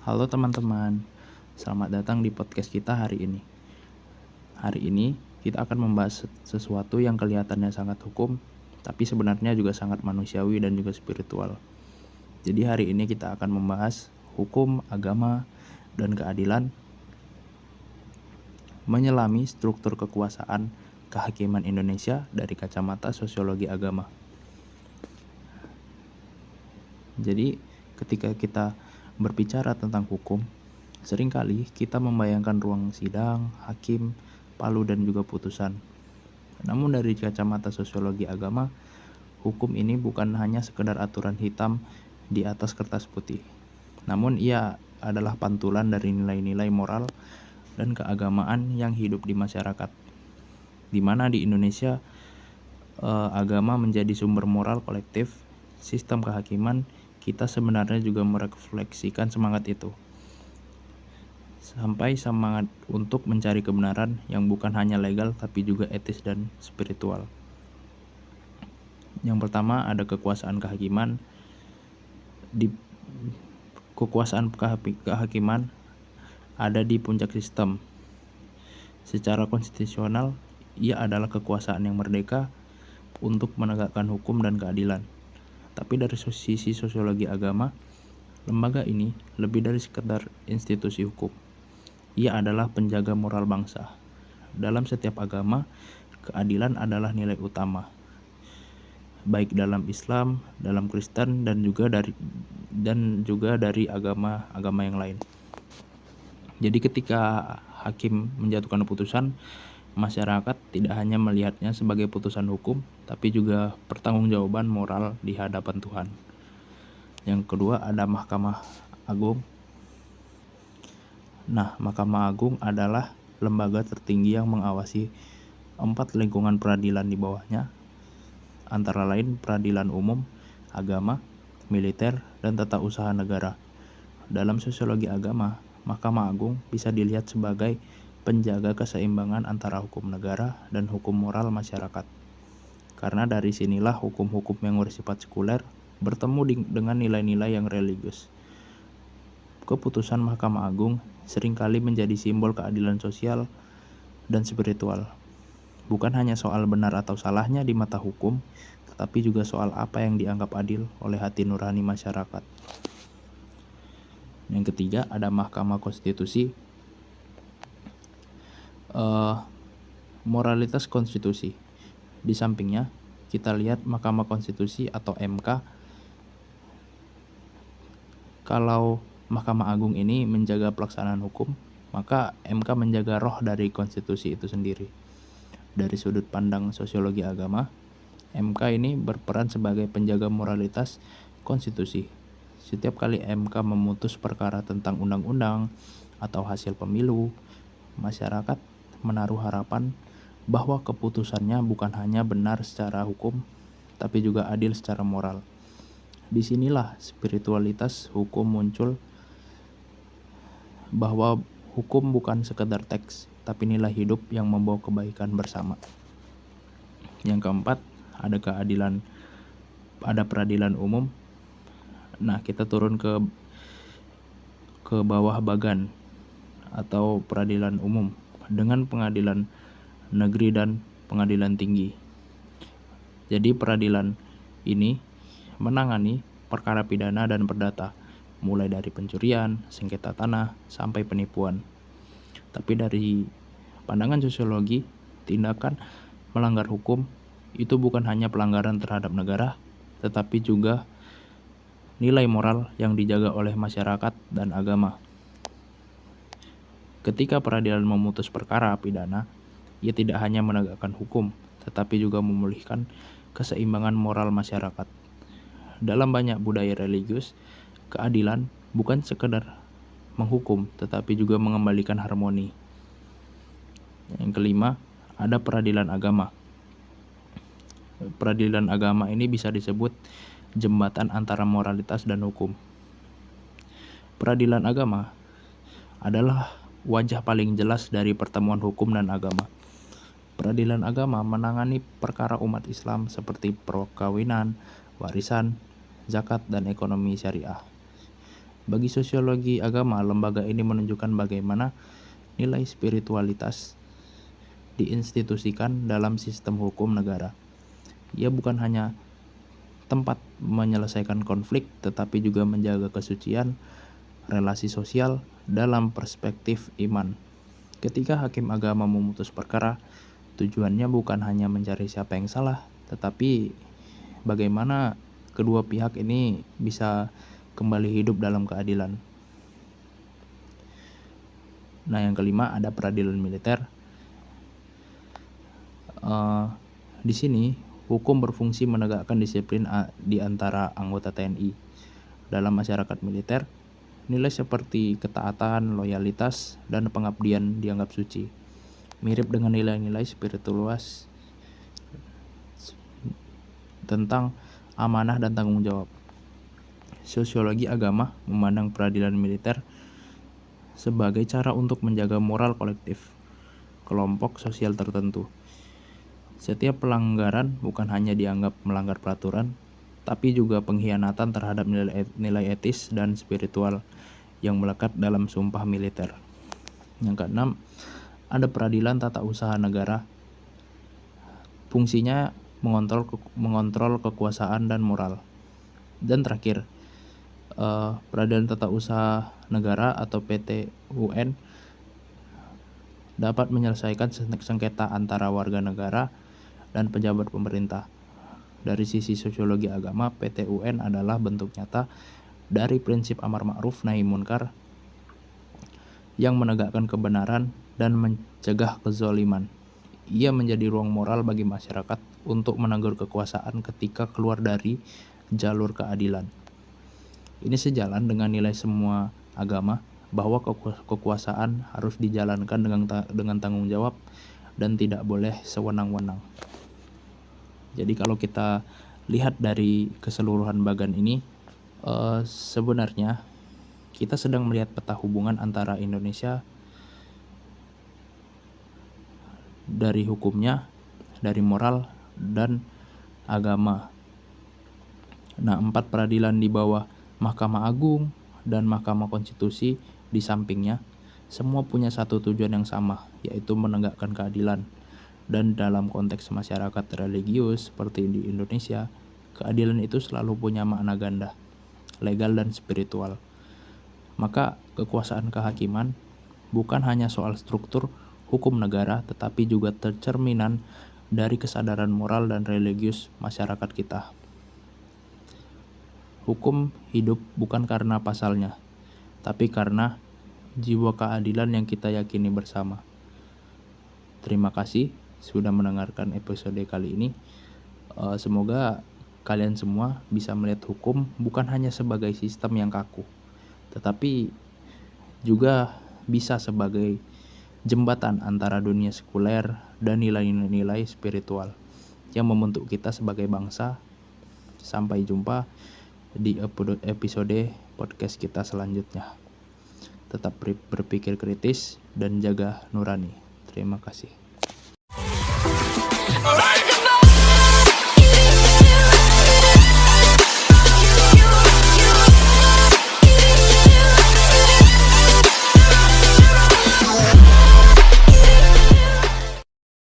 Halo teman-teman, selamat datang di podcast kita hari ini. Hari ini kita akan membahas sesuatu yang kelihatannya sangat hukum, tapi sebenarnya juga sangat manusiawi dan juga spiritual. Jadi hari ini kita akan membahas hukum, agama, dan keadilan menyelami struktur kekuasaan kehakiman Indonesia dari kacamata sosiologi agama. Jadi ketika kita berbicara tentang hukum, seringkali kita membayangkan ruang sidang, hakim, palu, dan juga putusan. Namun dari kacamata sosiologi agama, hukum ini bukan hanya sekedar aturan hitam di atas kertas putih. Namun ia adalah pantulan dari nilai-nilai moral dan keagamaan yang hidup di masyarakat. Di mana di Indonesia agama menjadi sumber moral kolektif, sistem kehakiman kita sebenarnya juga merefleksikan semangat itu. Sampai semangat untuk mencari kebenaran yang bukan hanya legal tapi juga etis dan spiritual. Yang pertama ada kekuasaan kehakiman. Di kekuasaan kehakiman ada di puncak sistem. Secara konstitusional, ia adalah kekuasaan yang merdeka untuk menegakkan hukum dan keadilan. Tapi dari sisi sosiologi agama, lembaga ini lebih dari sekedar institusi hukum. Ia adalah penjaga moral bangsa. Dalam setiap agama, keadilan adalah nilai utama. Baik dalam Islam, dalam Kristen, dan juga dari agama-agama yang lain. Jadi ketika hakim menjatuhkan putusan, masyarakat tidak hanya melihatnya sebagai putusan hukum, tapi juga pertanggungjawaban moral di hadapan Tuhan. Yang kedua ada Mahkamah Agung. Nah, Mahkamah Agung adalah lembaga tertinggi yang mengawasi 4 lingkungan peradilan di bawahnya, antara lain peradilan umum, agama, militer, dan tata usaha negara. Dalam sosiologi agama, Mahkamah Agung bisa dilihat sebagai penjaga keseimbangan antara hukum negara dan hukum moral masyarakat. Karena dari sinilah hukum-hukum yang bersifat sekuler bertemu dengan nilai-nilai yang religius. Keputusan Mahkamah Agung seringkali menjadi simbol keadilan sosial dan spiritual. Bukan hanya soal benar atau salahnya di mata hukum, tetapi juga soal apa yang dianggap adil oleh hati nurani masyarakat. Yang ketiga ada Mahkamah Konstitusi. Moralitas konstitusi. Di sampingnya kita lihat Mahkamah Konstitusi atau MK. Kalau Mahkamah Agung ini menjaga pelaksanaan hukum, maka MK menjaga roh dari konstitusi itu sendiri. Dari sudut pandang sosiologi agama, MK ini berperan sebagai penjaga moralitas konstitusi. Setiap kali MK memutus perkara tentang undang-undang atau hasil pemilu, masyarakat menaruh harapan bahwa keputusannya bukan hanya benar secara hukum, tapi juga adil secara moral. Disinilah spiritualitas hukum muncul, bahwa hukum bukan sekedar teks, tapi nilai hidup yang membawa kebaikan bersama. Yang keempat, ada peradilan umum. Nah, kita turun ke bawah bagan atau peradilan umum dengan pengadilan negeri dan pengadilan tinggi. Jadi peradilan ini menangani perkara pidana dan perdata, mulai dari pencurian, sengketa tanah, sampai penipuan. Tapi dari pandangan sosiologi, tindakan melanggar hukum itu bukan hanya pelanggaran terhadap negara, tetapi juga nilai moral yang dijaga oleh masyarakat dan agama. Ketika peradilan memutus perkara pidana, ia tidak hanya menegakkan hukum, tetapi juga memulihkan keseimbangan moral masyarakat. Dalam banyak budaya religius, keadilan bukan sekedar menghukum, tetapi juga mengembalikan harmoni. Yang kelima, ada peradilan agama. Peradilan agama ini bisa disebut jembatan antara moralitas dan hukum. Peradilan agama adalah wajah paling jelas dari pertemuan hukum dan agama. Peradilan agama menangani perkara umat Islam seperti perkawinan, warisan, zakat, dan ekonomi syariah. Bagi sosiologi agama, lembaga ini menunjukkan bagaimana nilai spiritualitas diinstitusikan dalam sistem hukum negara. Ia bukan hanya tempat menyelesaikan konflik, tetapi juga menjaga kesucian relasi sosial dalam perspektif iman. Ketika hakim agama memutus perkara, tujuannya bukan hanya mencari siapa yang salah, tetapi bagaimana kedua pihak ini bisa kembali hidup dalam keadilan. Nah, yang kelima ada peradilan militer. Di sini hukum berfungsi menegakkan disiplin di antara anggota TNI. Dalam masyarakat militer, nilai seperti ketaatan, loyalitas, dan pengabdian dianggap suci. Mirip dengan nilai-nilai spiritualitas tentang amanah dan tanggung jawab. Sosiologi agama memandang peradilan militer sebagai cara untuk menjaga moral kolektif kelompok sosial tertentu. Setiap pelanggaran bukan hanya dianggap melanggar peraturan, tapi juga pengkhianatan terhadap nilai etis dan spiritual yang melekat dalam sumpah militer. Yang keenam, ada peradilan tata usaha negara. Fungsinya mengontrol kekuasaan dan moral. Dan terakhir, peradilan tata usaha negara atau PT-UN dapat menyelesaikan sengketa antara warga negara dan pejabat pemerintah. Dari sisi sosiologi agama, PT-UN adalah bentuk nyata dari prinsip amar ma'ruf nahi munkar yang menegakkan kebenaran dan mencegah kezaliman. Ia menjadi ruang moral bagi masyarakat untuk menegur kekuasaan ketika keluar dari jalur keadilan. Ini sejalan dengan nilai semua agama bahwa kekuasaan harus dijalankan dengan tanggung jawab dan tidak boleh sewenang-wenang. Jadi kalau kita lihat dari keseluruhan bagan ini, sebenarnya kita sedang melihat peta hubungan antara Indonesia dari hukumnya, dari moral, dan agama. Nah, 4 peradilan di bawah Mahkamah Agung dan Mahkamah Konstitusi di sampingnya, semua punya satu tujuan yang sama, yaitu menegakkan keadilan. Dan dalam konteks masyarakat religius seperti di Indonesia, keadilan itu selalu punya makna ganda, legal dan spiritual. Maka kekuasaan kehakiman bukan hanya soal struktur hukum negara, tetapi juga tercerminan dari kesadaran moral dan religius masyarakat kita. Hukum hidup bukan karena pasalnya, tapi karena jiwa keadilan yang kita yakini bersama. Terima kasih sudah mendengarkan episode kali ini. Semoga kalian semua bisa melihat hukum bukan hanya sebagai sistem yang kaku, tetapi juga bisa sebagai jembatan antara dunia sekuler dan nilai-nilai spiritual yang membentuk kita sebagai bangsa. Sampai jumpa di episode podcast kita selanjutnya. Tetap berpikir kritis dan jaga nurani. Terima kasih.